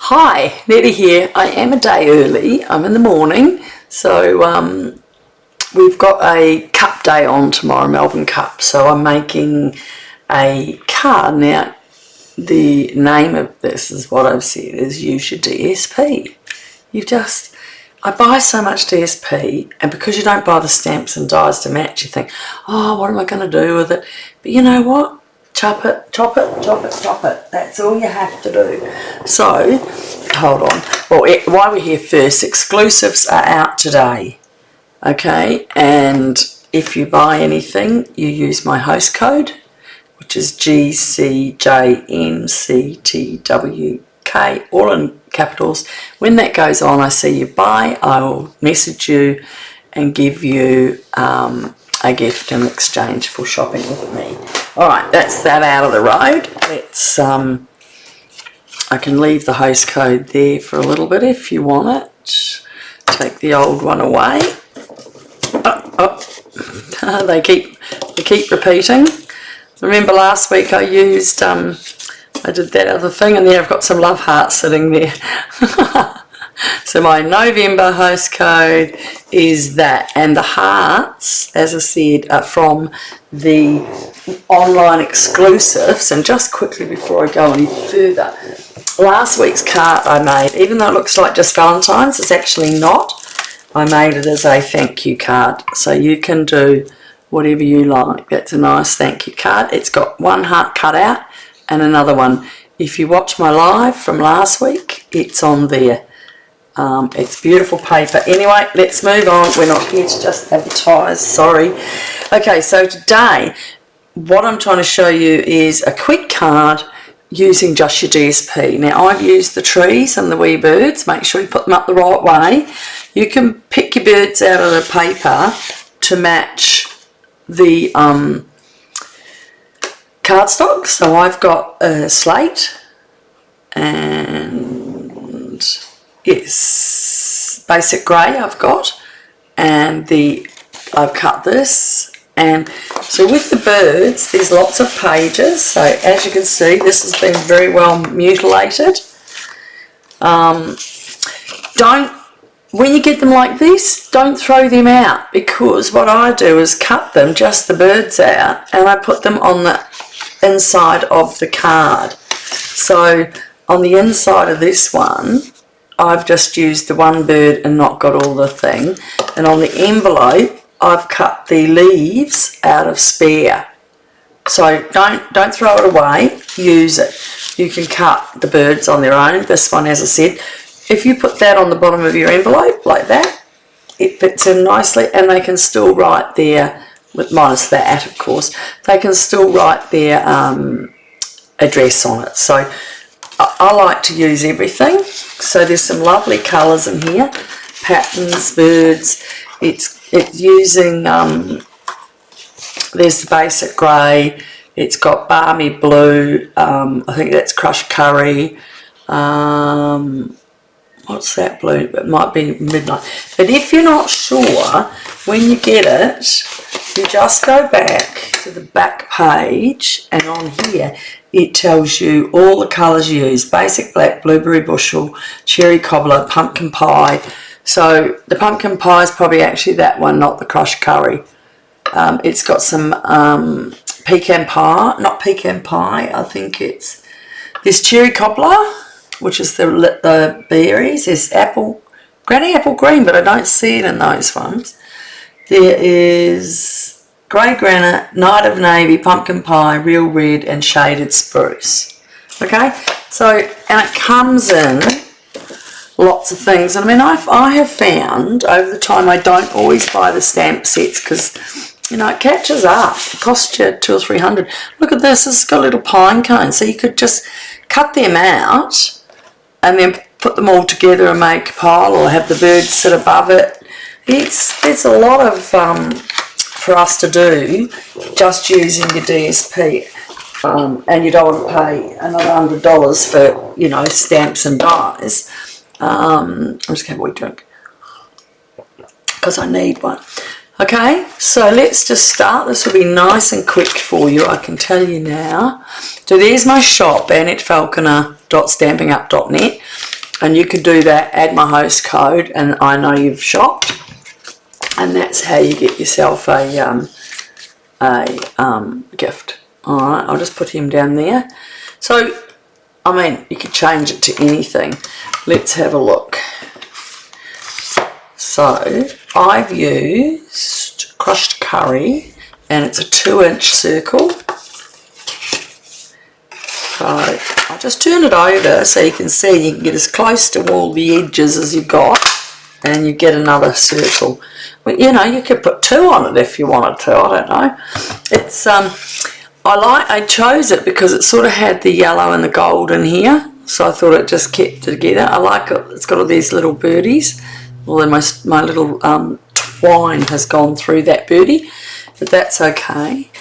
Hi, Nette here. I am a day early. I'm in the morning, so we've got a cup day on tomorrow, Melbourne Cup. So I'm making a card. Now, the name of this is what I've said is use your DSP. I buy so much DSP, and because you don't buy the stamps and dies to match, you think, oh, what am I going to do with it? But you know what? Chop it, chop it, chop it, chop it. That's all you have to do. So, hold on. Well, while we're here first, exclusives are out today. Okay, and if you buy anything, you use my host code, which is GCJNCTWK, all in capitals. When that goes on, I see you buy, I will message you and give you a gift in exchange for shopping with me. Alright, that's that out of the road. Let's, I can leave the host code there for a little bit if you want it. Take the old one away. They keep repeating. Remember last week I used, I did that other thing, and there I've got some love hearts sitting there. So my November host code is that, and the hearts, as I said, are from the online exclusives. And just quickly before I go any further, last week's card I made, even though it looks like just Valentine's, it's actually not. I made it as a thank you card, so you can do whatever you like. That's a nice thank you card. It's got one heart cut out and another one. If you watch my live from last week, it's on there. It's beautiful paper. Anyway, let's move on. We're not here to just advertise, sorry. Okay, so today what I'm trying to show you is a quick card using just your DSP. Now, I've used the trees and the wee birds. Make sure you put them up the right way. You can pick your birds out of the paper to match the cardstock. So I've got a slate and yes, basic grey I've got, and I've cut this. And so with the birds, there's lots of pages. So as you can see, this has been very well mutilated. When you get them like this, don't throw them out, because what I do is cut them, just the birds out, and I put them on the inside of the card. So on the inside of this one, I've just used the one bird and not got all the thing. And on the envelope, I've cut the leaves out of spare. So don't throw it away, use it. You can cut the birds on their own. This one, as I said, if you put that on the bottom of your envelope like that, it fits in nicely, and they can still write their, with minus that of course, they can still write their address on it. So I like to use everything. So there's some lovely colours in here, patterns, birds. It's using, there's the basic grey, it's got balmy blue, I think that's crushed curry, what's that blue? It might be midnight. But if you're not sure, when you get it, you just go back to the back page, and on here it tells you all the colours you use: basic black, blueberry bushel, cherry cobbler, pumpkin pie. So the pumpkin pie is probably actually that one, not the crushed curry. It's got some pecan pie, not pecan pie, I think it's, there's cherry cobbler, which is the berries. There's apple, granny apple green, but I don't see it in those ones. There is grey granite, night of navy, pumpkin pie, real red, and shaded spruce. Okay, so, and it comes in lots of things. I mean, I have found over the time I don't always buy the stamp sets, because, you know, it catches up. It costs you $200 or $300. Look at this. This has got a little pine cone, so you could just cut them out and then put them all together and make a pile, or have the birds sit above it. There's a lot of for us to do just using your DSP, and you don't want to pay another $100 for, you know, stamps and dies. I'm just going to have a wee drink because I need one. Okay, so let's just start. This will be nice and quick for you, I can tell you now. So there's my shop, annetfalconer.stampingup.net. And you could do that, add my host code, and I know you've shopped. And that's how you get yourself a gift. Alright, I'll just put him down there. So, I mean, you could change it to anything. Let's have a look. So, I've used crushed curry, and it's a 2-inch circle. So, I'll just turn it over so you can see, you can get as close to all the edges as you got, and you get another circle. Well, you know, you could put 2 on it if you wanted to, I don't know. It's, I chose it because it sort of had the yellow and the gold in here, so I thought it just kept it together. I like it, it's got all these little birdies, although my little twine has gone through that birdie, but that's okay.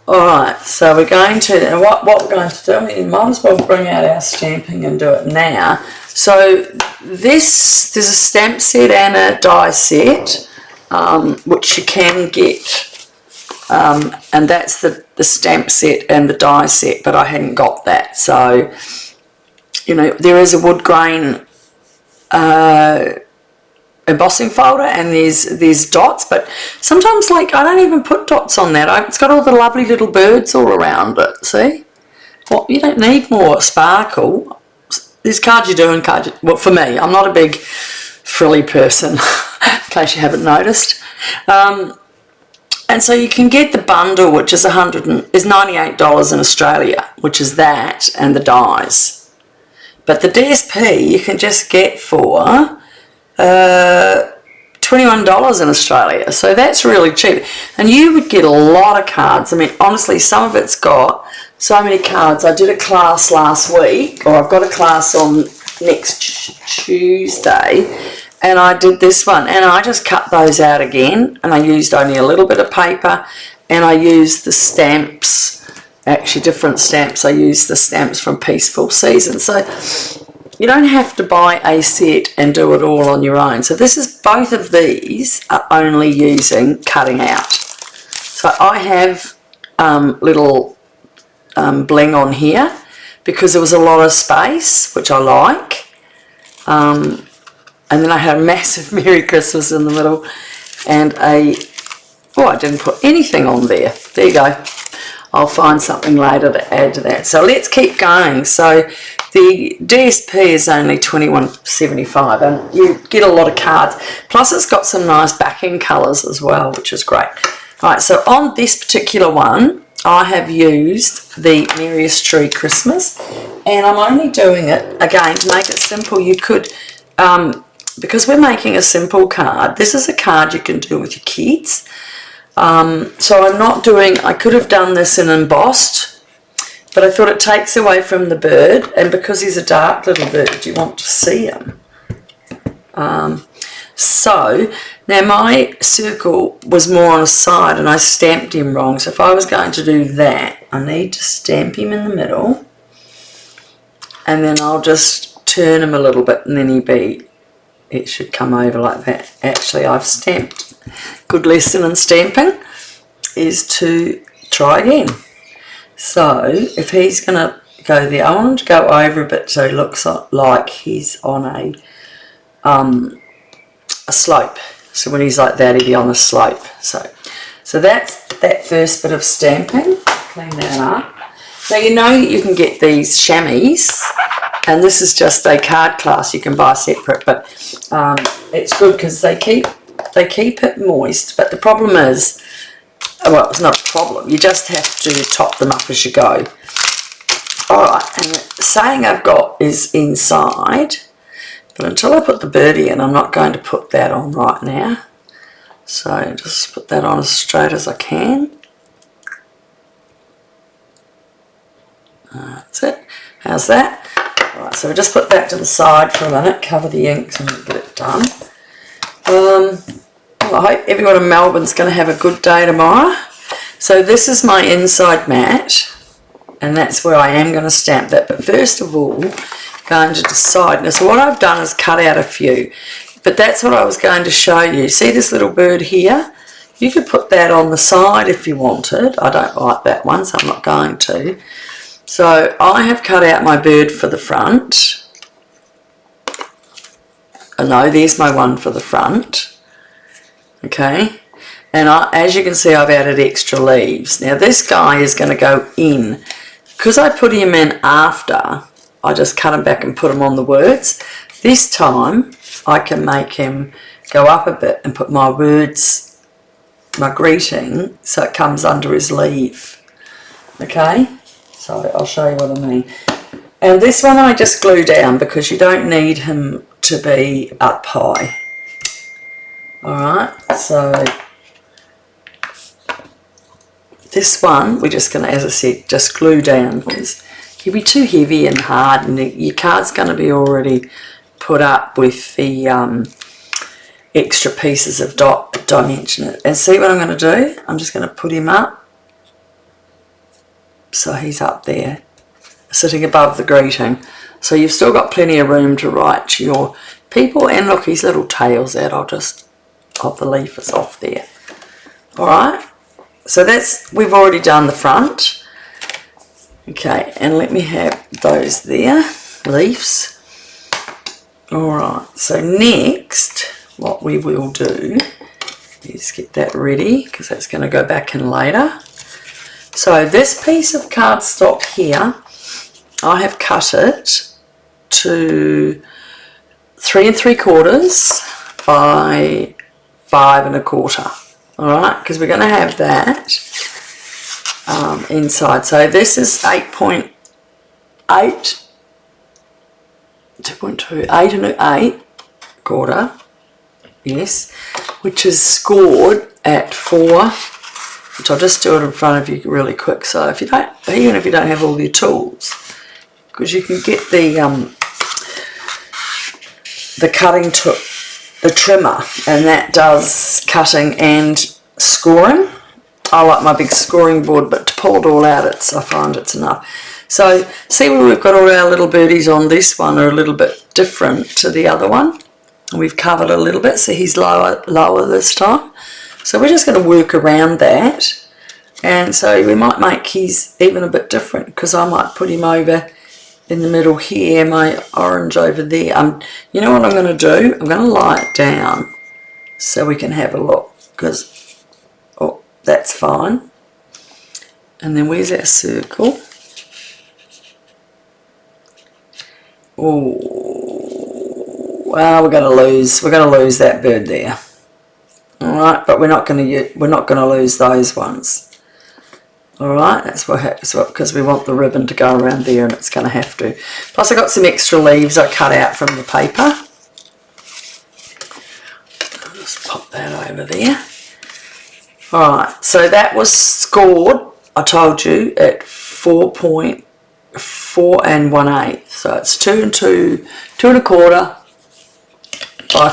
Alright, so we're going to, what we're going to do, I mean, we might as well bring out our stamping and do it now. So there's a stamp set and a die set, which you can get, and that's the stamp set and the die set, but I hadn't got that. So, you know, there is a wood grain embossing folder, and there's dots, but sometimes, like, I don't even put dots on that. It's got all the lovely little birds all around it, see? Well, you don't need more sparkle. There's cards you do and cards you, well, for me, I'm not a big frilly person, in case you haven't noticed. And so you can get the bundle, which is $98 in Australia, which is that and the dies. But the DSP you can just get for $21 in Australia, so that's really cheap, and you would get a lot of cards. I mean, honestly, some of it's got so many cards. I did a class last week, or I've got a class on next Tuesday, and I did this one, and I just cut those out again, and I used only a little bit of paper, and I used the stamps, actually different stamps. I used the stamps from Peaceful Season, so you don't have to buy a set and do it all on your own. So this is, both of these are only using cutting out. So I have little bling on here because there was a lot of space, which I like. And then I had a massive Merry Christmas in the middle, and I didn't put anything on there. There you go. I'll find something later to add to that. So let's keep going. So the DSP is only $21.75, and you get a lot of cards. Plus it's got some nice backing colours as well, which is great. All right, so on this particular one, I have used the Merriest Tree Christmas, and I'm only doing it, again, to make it simple. You could, because we're making a simple card, this is a card you can do with your kids. So I'm not doing, I could have done this in embossed, but I thought it takes away from the bird, and because he's a dark little bird, you want to see him. So now my circle was more on a side, and I stamped him wrong. So if I was going to do that, I need to stamp him in the middle, and then I'll just turn him a little bit, and then it should come over like that. Actually, I've stamped. Good lesson in stamping is to try again. So if he's going to go there, I want him to go over a bit so he looks like he's on a slope. So when he's like that, he'll be on a slope. So that's that first bit of stamping. Clean that up. Now you know that you can get these chamois, and this is just a card class you can buy separate, but it's good because they keep it moist. But the problem is, well, it's not a problem, you just have to top them up as you go. Alright, and the saying I've got is inside, but until I put the birdie in, I'm not going to put that on right now. So just put that on as straight as I can. That's it. How's that? Alright, so we just put that to the side for a minute, cover the ink and get it done. Well, I hope everyone in Melbourne's going to have a good day tomorrow. So this is my inside mat, and that's where I am going to stamp that. But first of all, going to decide. Now, so what I've done is cut out a few, but that's what I was going to show you. See this little bird here? You could put that on the side if you wanted. I don't like that one, so I'm not going to. So I have cut out my bird for the front. no, there's my one for the front. Okay, and as you can see, I've added extra leaves. Now this guy is going to go in. Because I put him in after, I just cut him back and put him on the words. This time, I can make him go up a bit and put my words, my greeting, so it comes under his leaf. Okay, so I'll show you what I mean. And this one I just glue down because you don't need him to be up high. Alright, so this one we're just going to, as I said, just glue down because he'll be too heavy and hard, and your card's going to be already put up with the extra pieces of dimension. And see what I'm going to do? I'm just going to put him up so he's up there, sitting above the greeting. So you've still got plenty of room to write your people. And look, his little tail's out. I'll just pop the leaf is off there. Alright, so that's, we've already done the front. Okay, and let me have those there, leaves. Alright, so next what we will do is get that ready because that's going to go back in later. So this piece of cardstock here, I have cut it to 3 3/4 by 5 1/4. Alright, because we're going to have that inside. So this is 8.8, 2.2, 8 8/4, yes, which is scored at 4, which I'll just do it in front of you really quick. So if you don't, even if you don't have all your tools, because you can get the cutting tool, the trimmer, and that does cutting and scoring. I like my big scoring board, but to pull it all out, I find it's enough. So see where we've got all our little birdies on this one are a little bit different to the other one. We've covered a little bit, so he's lower this time. So we're just going to work around that. And so we might make his even a bit different because I might put him over in the middle here, my orange over there. You know what I'm going to do? I'm going to lie it down so we can have a look because, oh, that's fine. And then where's our circle? Oh, well, we're going to lose that bird there. All right, but we're not going to lose those ones. All right, that's what happens because we want the ribbon to go around there, and it's going to have to. Plus, I got some extra leaves I cut out from the paper. I'll just pop that over there. All right, so that was scored, I told you, at 4.4 1/8. So it's 2 and 2, 2 1/4 by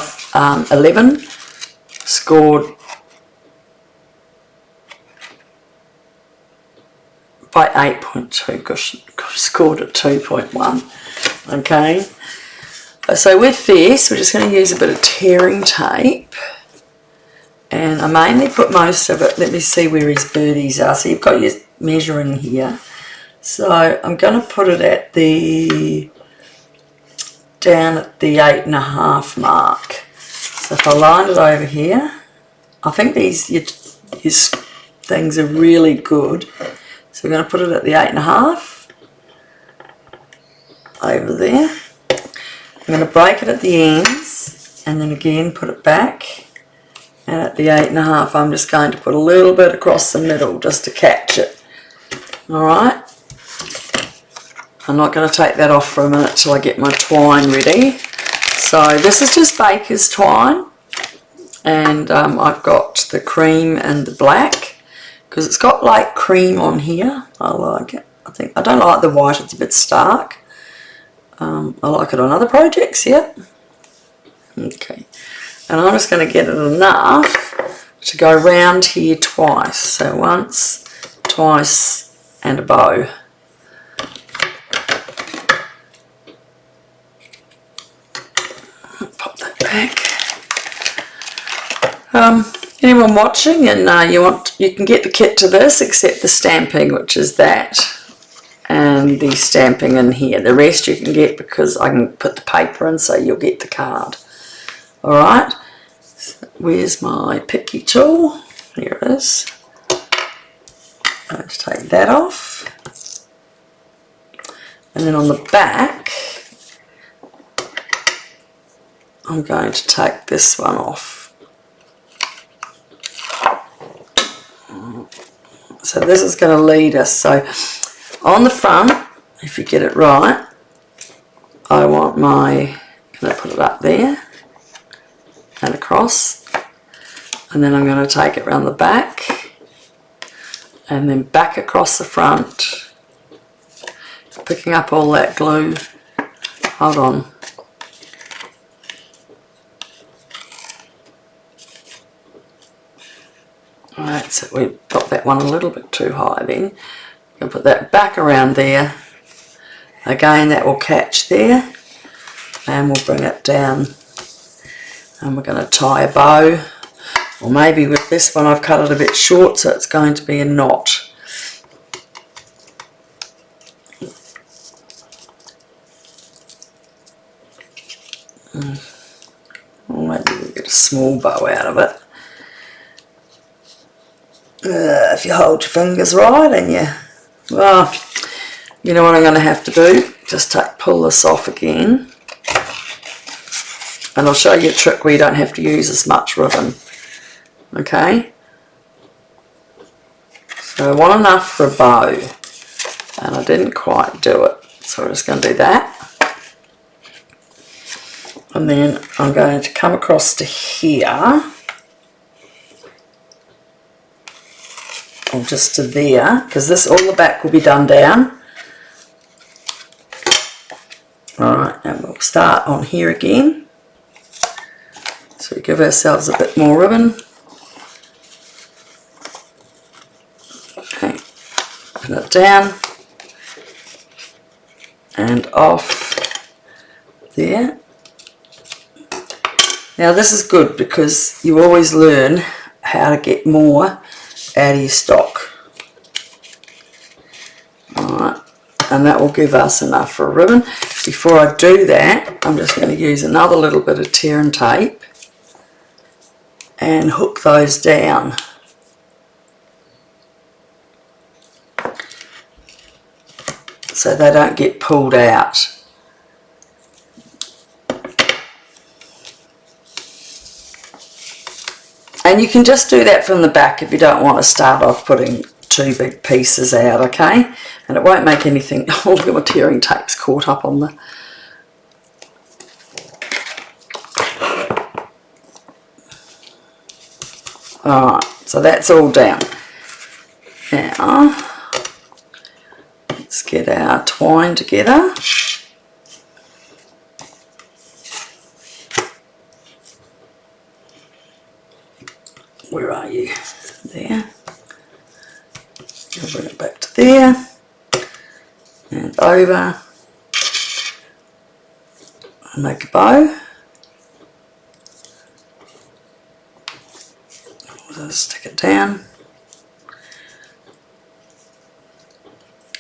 11, scored by 8.2, scored at 2.1. Okay, so with this we're just going to use a bit of tearing tape, and I mainly put most of it, let me see where his birdies are. So you've got your measuring here, so I'm going to put it at down at the 8.5 mark. So if I line it over here, I think these things are really good. So we're going to put it at the 8.5 over there. I'm going to break it at the ends and then again put it back. And at the 8.5 I'm just going to put a little bit across the middle just to catch it. Alright. I'm not going to take that off for a minute till I get my twine ready. So this is just baker's twine. And I've got the cream and the black. Because it's got like cream on here. I like it. I don't like the white, it's a bit stark. I like it on other projects, yeah. Okay. And I'm just going to get it enough to go round here twice. So once, twice, and a bow. Pop that back. Anyone watching and you can get the kit to this except the stamping, which is that, and the stamping in here. The rest you can get because I can put the paper in, so you'll get the card. Alright, where's my picky tool? Here it is. Let's take that off. And then on the back, I'm going to take this one off. So this is going to lead us. So on the front, if you get it right, I want my, going to put it up there and across. And then I'm going to take it around the back and then back across the front. Picking up all that glue. Hold on. Alright, so we got that one a little bit too high then. I'm going to put that back around there. Again, that will catch there. And we'll bring it down. And we're going to tie a bow. Or maybe with this one I've cut it a bit short, so it's going to be a knot. Or maybe we'll get a small bow out of it. If you hold your fingers right and well, you know what I'm going to have to do? Just pull this off again. And I'll show you a trick where you don't have to use as much ribbon. Okay? So I want enough for a bow. And I didn't quite do it. So we're just going to do that. And then I'm going to come across to here. Or just to there, because this, all the back will be done down. Alright, and we'll start on here again. So we give ourselves a bit more ribbon. Okay, put it down. And off there. Now this is good because you always learn how to get more out of your stock. Alright, and that will give us enough for a ribbon. Before I do that, I'm just going to use another little bit of tear and tape and hook those down. So they don't get pulled out. And you can just do that from the back if you don't want to start off putting two big pieces out, okay? And it won't make anything, all the tearing tape's caught up on the... Alright, so that's all down. Now, let's get our twine together. Where are you? There. I'll bring it back to there. And over. And make a bow. Just stick it down.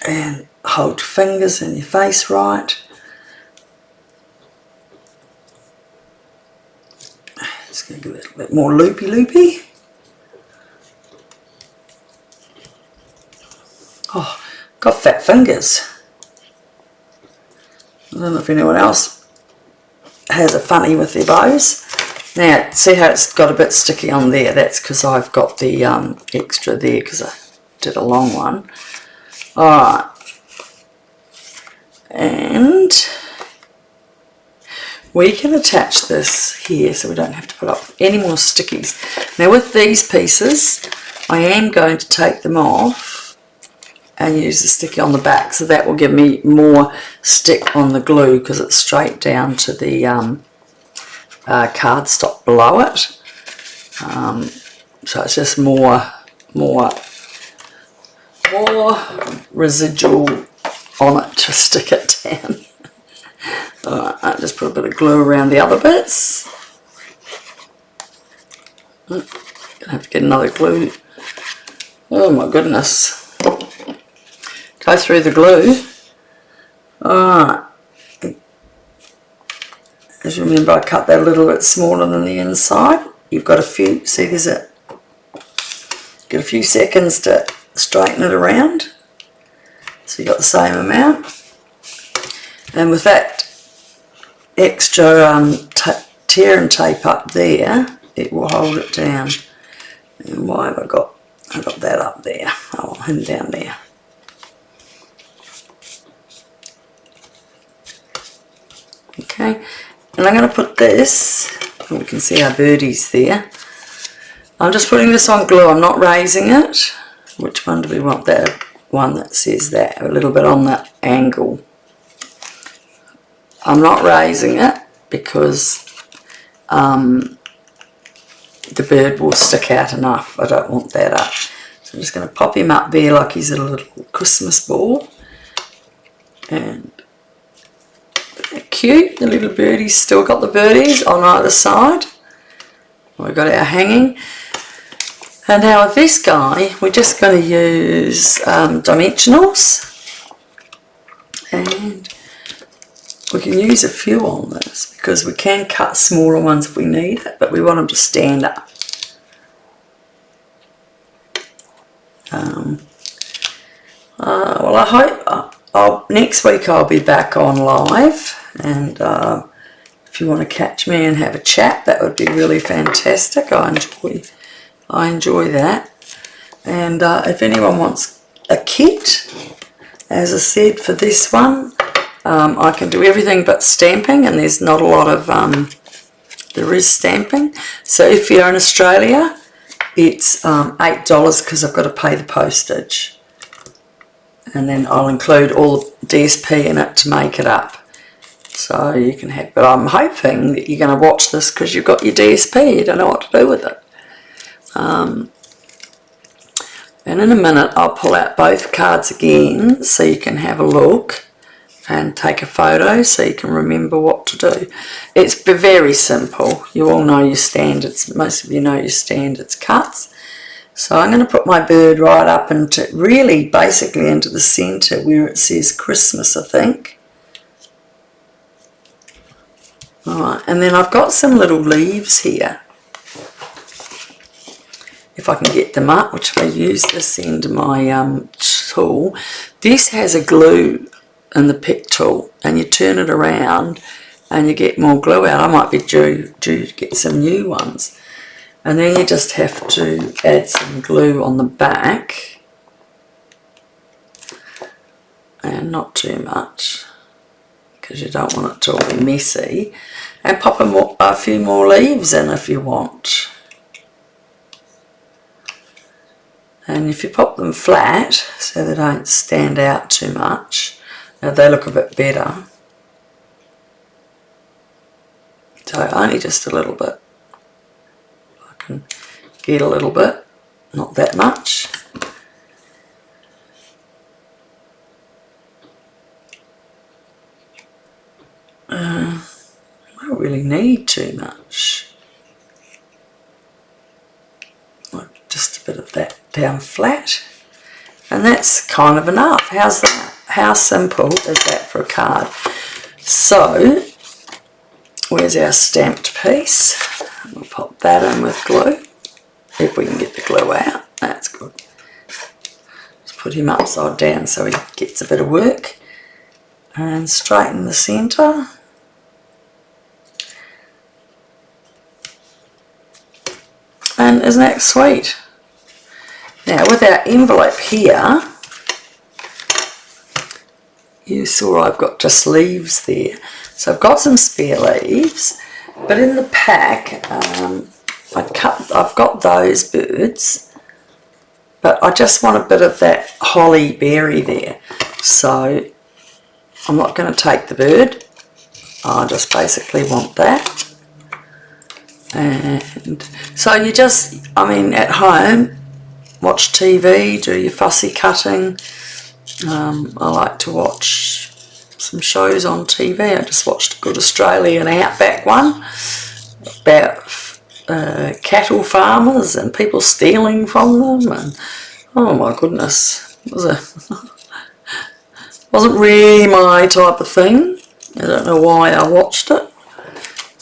And hold your fingers and your face right. Just going to give it a little bit more loopy. Oh, got fat fingers. I don't know if anyone else has a funny with their bows. Now, see how it's got a bit sticky on there? That's because I've got the extra there because I did a long one. Alright. And we can attach this here so we don't have to put up any more stickies. Now with these pieces, I am going to take them off and use the sticky on the back, so that will give me more stick on the glue because it's straight down to the cardstock below it. So it's just more residual on it to stick it down. Alright, I'll just put a bit of glue around the other bits. Gonna have to get another glue. Oh my goodness. Go through the glue. Alright. because remember I cut that a little bit smaller than the inside. You've got a few, see there's a, got a few seconds to straighten it around. So you've got the same amount. And with that extra tear and tape up there, it will hold it down. And why have I got that up there? Oh, and down there. Okay, and I'm going to put this, and we can see our birdies there. I'm just putting this on glue, I'm not raising it. Which one do we want? That one that says that, a little bit on the angle. I'm not raising it because the bird will stick out enough. I don't want that up. So I'm just going to pop him up there like he's a little Christmas ball. And cute, the little birdie's still got the birdies on either side. We've got our hanging. And now with this guy, we're just going to use dimensionals. And we can use a few on this because we can cut smaller ones if we need it, but we want them to stand up. Well, I hope next week I'll be back on live, and if you want to catch me and have a chat, that would be really fantastic. I enjoy that. And if anyone wants a kit, as I said, for this one, I can do everything but stamping, and there's not a lot of, there is stamping. So if you're in Australia, it's $8 because I've got to pay the postage. And then I'll include all the DSP in it to make it up. So you can have, but I'm hoping that you're going to watch this because you've got your DSP, you don't know what to do with it. And in a minute I'll pull out both cards again so you can have a look and take a photo so you can remember what to do. It's very simple. You all know your standards, most of you know your standards cuts. So I'm going to put my bird right up into, really basically into the centre where it says Christmas, I think. Alright, and then I've got some little leaves here. If I can get them up, which I use this end of my tool. This has a glue in the pick tool, and you turn it around and you get more glue out. I might be due to get some new ones. And then you just have to add some glue on the back, and not too much because you don't want it to all be messy, and pop a few more leaves in if you want. And if you pop them flat so they don't stand out too much, they look a bit better. So only just a little bit. I can get a little bit, not that much. I don't really need too much. Just a bit of that down flat, and that's kind of enough. How's that? How simple is that for a card? So where's our stamped piece? We'll pop that in with glue if we can get the glue out. That's good. Just put him upside down so he gets a bit of work, and straighten the centre. And isn't that sweet? Now with our envelope here, you saw I've got just leaves there. So I've got some spare leaves, but in the pack I've got those birds, but I just want a bit of that holly berry there. So I'm not going to take the bird, I just basically want that. And so you just, I mean, at home, watch TV, do your fussy cutting. I like to watch some shows on TV. I just watched a good Australian Outback one about cattle farmers and people stealing from them, and oh my goodness, it wasn't really my type of thing. I don't know why I watched it.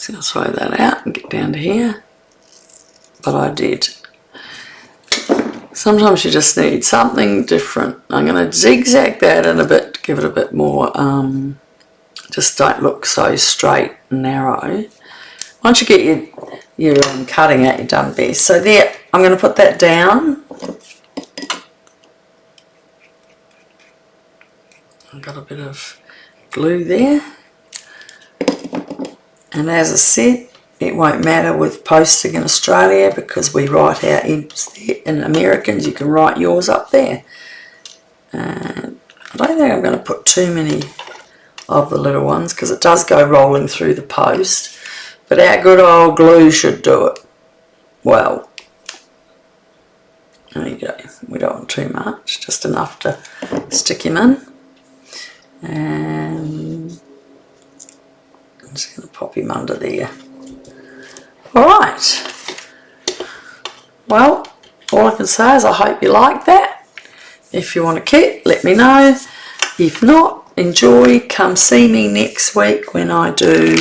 Just going to throw that out and get down to here. But I did. Sometimes you just need something different. I'm going to zigzag that in a bit to give it a bit more, just don't look so straight and narrow. Once you get your cutting out, you're done best. So there, I'm going to put that down. I've got a bit of glue there. And as I said, it won't matter with posting in Australia because we write our ends there. In Americans, you can write yours up there. And I don't think I'm going to put too many of the little ones because it does go rolling through the post. But our good old glue should do it well. There you go. We don't want too much, just enough to stick him in. And I'm just going to pop him under there. Alright, well, all I can say is I hope you like that. If you want a kit, let me know. If not, enjoy. Come see me next week when I do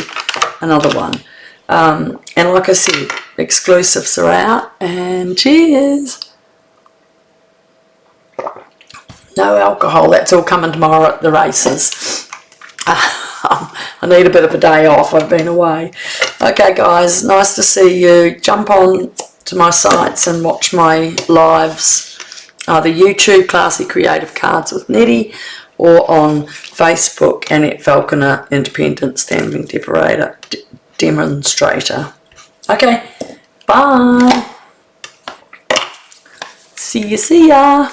another one. And like I said, exclusives are out, and cheers. No alcohol, that's all coming tomorrow at the races. I need a bit of a day off, I've been away. Okay guys, nice to see you. Jump on to my sites and watch my lives, either YouTube, Classy Creative Cards with Nette, or on Facebook, Annette Falconer, Independent Stamping Demonstrator. Okay, bye. See ya.